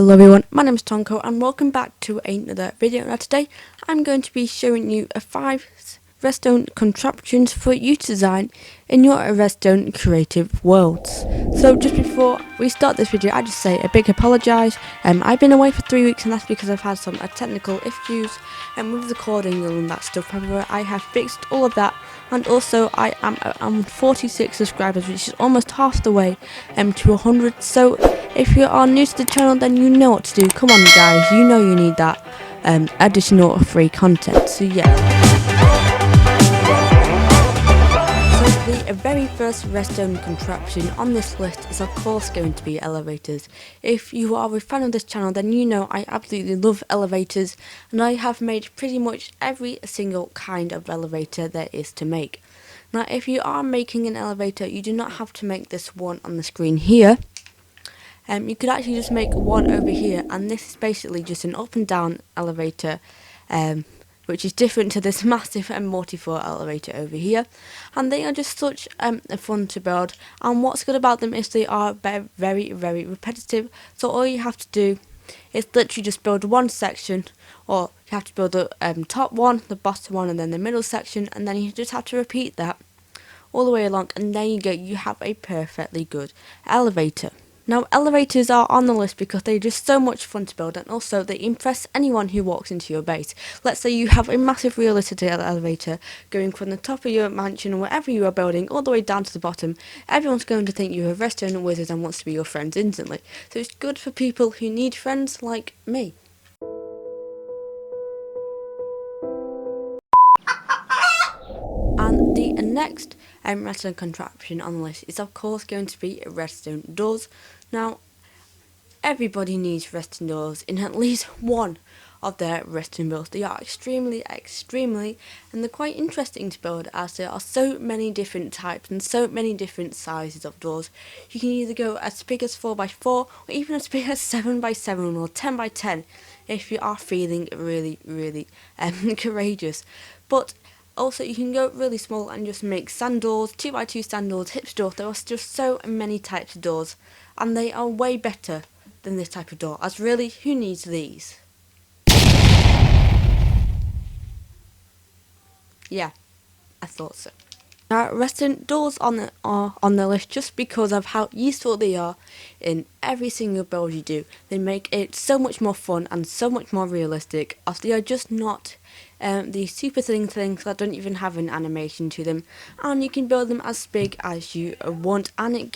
Hello everyone, my name is Tomco and welcome back to another video. Now today I'm going to be showing you 5 redstone contraptions for you to design in your redstone creative worlds. So just before we start this video, I just say a big apologise. I've been away for 3 weeks and that's because I've had some technical issues with recording and that stuff. However, I have fixed all of that, and also I am 46 subscribers, which is almost half the way to 100. So if you are new to the channel, then you know what to do. Come on guys, you know you need that additional free content. So yeah. So the very first redstone contraption on this list is of course going to be elevators. If you are a fan of this channel, then you know I absolutely love elevators, and I have made pretty much every single kind of elevator there is to make. Now if you are making an elevator, you do not have to make this one on the screen here. You could actually just make one over here, and this is basically just an up and down elevator, which is different to this massive multi-floor elevator over here, and they are just such fun to build. And what's good about them is they are very repetitive, so all you have to do is literally just build one section, or you have to build the top one, the bottom one, and then the middle section, and then you just have to repeat that all the way along, and there you go, you have a perfectly good elevator. Now elevators are on the list because they're just so much fun to build, and also they impress anyone who walks into your base. Let's say you have a massive realistic elevator going from the top of your mansion or wherever you are building all the way down to the bottom. Everyone's going to think you're a redstone wizard and wants to be your friends instantly. So it's good for people who need friends like me. And the next redstone contraption on the list is of course going to be redstone doors. Now everybody needs redstone doors in at least one of their redstone builds. They are extremely and they're quite interesting to build, as there are so many different types and so many different sizes of doors. You can either go as big as 4x4 or even as big as 7x7 or 10x10 if you are feeling really courageous. But also you can go really small and just make sand doors, 2x2 sand doors, hipster doors. There are just so many types of doors, and they are way better than this type of door, as really, who needs these? Yeah, I thought so. Now redstone doors are on the list just because of how useful they are in every single build you do. They make it so much more fun and so much more realistic, as they are just not these super thin things that don't even have an animation to them, and you can build them as big as you want, and it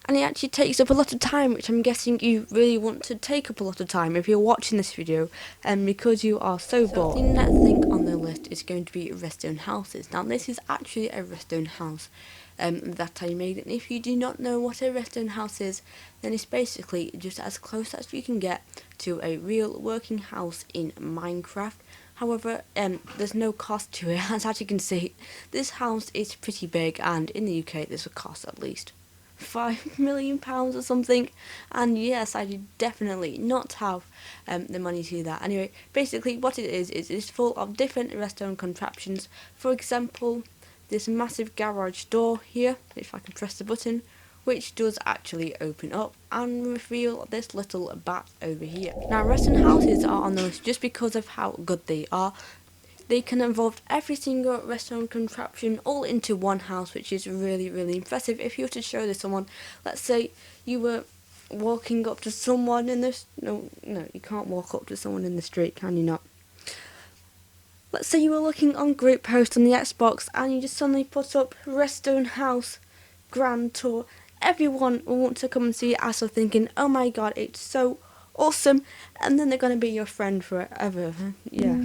actually takes up a lot of time, which I'm guessing you really want to take up a lot of time if you're watching this video, because you are so bored. The next thing on the list is going to be redstone houses. Now this is actually a redstone house that I made, and if you do not know what a redstone house is, then it's basically just as close as you can get to a real working house in Minecraft. However, there's no cost to it, as you can see. This house is pretty big, and in the UK this will cost at least £5 million or something, and yes, I do definitely not have the money to do that. Anyway, basically what it is it's full of different redstone contraptions. For example, this massive garage door here, if I can press the button, which does actually open up and reveal this little bat over here. Now redstone houses are on the list just because of how good they are. They can involve every single redstone contraption all into one house, which is really impressive. If you were to show this to someone, let's say you were walking up to someone in this, no, you can't walk up to someone in the street, can you not? Let's say you were looking on group post on the Xbox and you just suddenly put up redstone house grand tour. Everyone will want to come and see it, as they're thinking, oh my god, it's so awesome, and then they're going to be your friend forever. Yeah.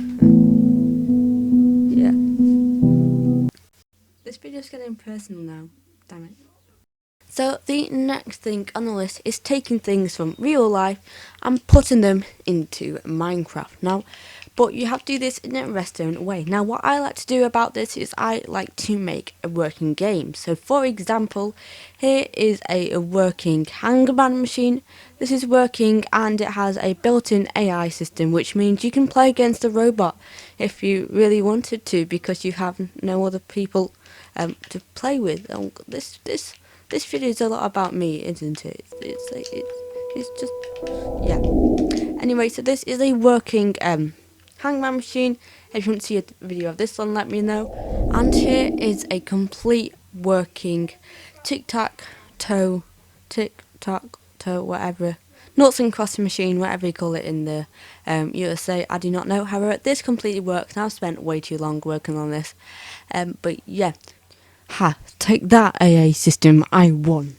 This video's getting personal now, damn it. So the next thing on the list is taking things from real life and putting them into Minecraft. Now, but you have to do this in a redstone way. Now what I like to do about this is I like to make a working game. So for example, here is a working hangman machine. This is working and it has a built-in AI system, which means you can play against a robot if you really wanted to, because you have no other people to play with. This video is a lot about me, isn't it? It's just, yeah. Anyway, so this is a working hangman machine. If you want to see a video of this one, let me know. And here is a complete working tic-tac-toe, whatever, nuts and crossing machine, whatever you call it in the USA. I do not know. However, this completely works, and I've spent way too long working on this. But yeah, take that, AA system. I won.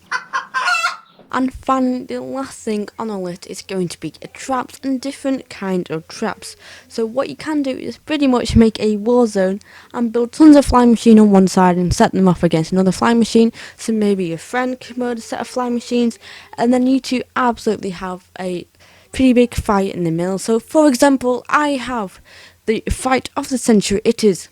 And finally, the last thing on our list is going to be traps and different kind of traps. So what you can do is pretty much make a war zone and build tons of flying machine on one side and set them off against another flying machine. So maybe your friend can build a set of flying machines, and then you two absolutely have a pretty big fight in the middle. So for example, I have the fight of the century. It is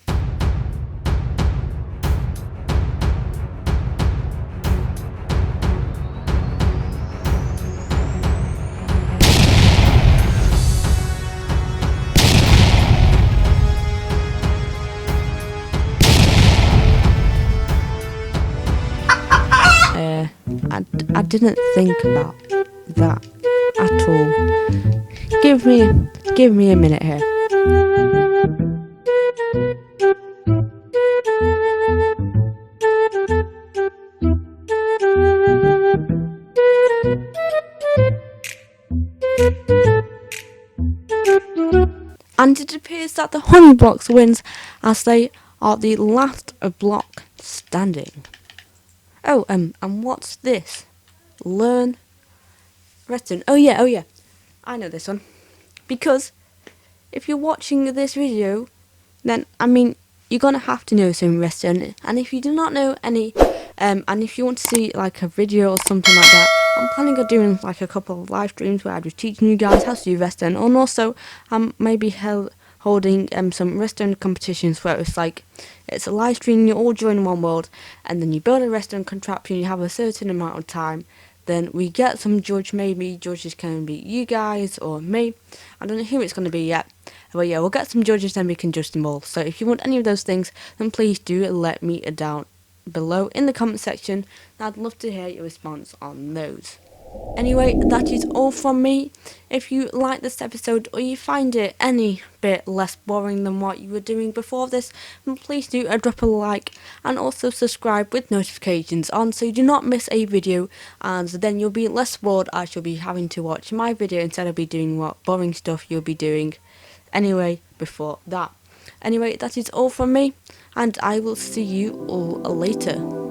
I didn't think about that at all. Give me a minute here. And it appears that the honey blocks wins, as they are the last block standing. Oh, and what's this? Learn Redstone. Oh yeah. I know this one. Because if you're watching this video, then, I mean, you're going to have to know some Redstone. And if you do not know any, and if you want to see, like, a video or something like that, I'm planning on doing, like, a couple of live streams where I'm just teaching you guys how to do Redstone. And also, maybe holding some Redstone competitions where it's a live stream, you all join one world, and then you build a Redstone contraption, you have a certain amount of time, then we get some judge. Maybe judges can be you guys or me. I don't know who it's going to be yet, but yeah, we'll get some judges, then we can judge them all. So if you want any of those things, then please do let me down below in the comment section. I'd love to hear your response on those. Anyway, that is all from me. If you like this episode or you find it any bit less boring than what you were doing before this, then please do drop a like and also subscribe with notifications on so you do not miss a video, and then you'll be less bored as you'll be having to watch my video instead of be doing what boring stuff you'll be doing anyway before that. Anyway, that is all from me, and I will see you all later.